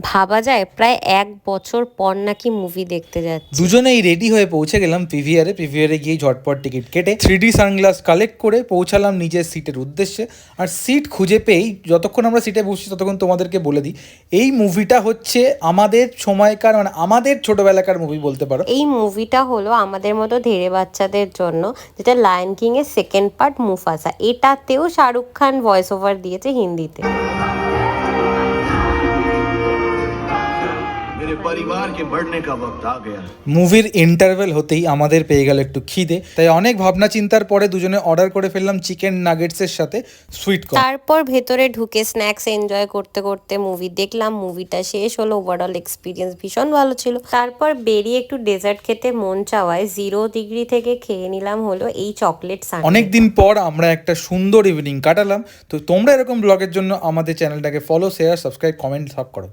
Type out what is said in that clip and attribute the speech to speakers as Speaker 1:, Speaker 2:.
Speaker 1: ভাবা যায় প্রায় 1 বছর পর নাকি মুভি দেখতে যাচ্ছি।
Speaker 2: দুজনেই রেডি হয়ে পৌঁছে গেলাম পিভিআরে গিয়ে ঝটপট টিকিট কেটে 3D সানগ্লাস কালেক্ট করে পৌঁছালাম নিজের সিটের উদ্দেশ্যে। আর সিট খুঁজে পেয়েই যতক্ষণ আমরা সিটে বসছি ততক্ষণ তোমাদেরকে বলে দিই, এই মুভিটা হচ্ছে আমাদের সময়কার, মানে আমাদের ছোটবেলাকার মুভি বলতে পারো।
Speaker 1: এই মুভিটা হলো আমাদের মতো ধেড়ে বাচ্চাদের জন্য, যেটা লায়ন কিং এর সেকেন্ড পার্ট মুফাসা। এটাতেও শাহরুখ খান ভয়েস ওভার দিয়েছে হিন্দিতে।
Speaker 2: মুভির ইন্টারভেল হতেই আমাদের পেয়ে গেল একটু খিদে, তাই অনেক ভাবনা চিন্তার পরে দুজনে অর্ডার করে ফেললাম চিকেন নাগেটসের সাথে সুইট কর্ন।
Speaker 1: তারপর ভেতরে ঢুকে স্ন্যাক্স এনজয় করতে করতে মুভি দেখলাম। মুভিটা শেষ হলো, ওভারঅল এক্সপিরিয়েন্স ভীষণ ভালো ছিল। তারপর বেরিয়ে একটু ডেজার্ট খেতে মন চাওয়ায় 0 ডিগ্রি থেকে খেয়ে নিলাম হলো এই চকলেট সানডে।
Speaker 2: অনেকদিন পর আমরা একটা সুন্দর ইভিনিং কাটালাম। তো তোমরা এরকম ব্লগের জন্য আমাদের চ্যানেলটাকে ফলো, শেয়ার, সাবস্ক্রাইব, কমেন্ট সব করো।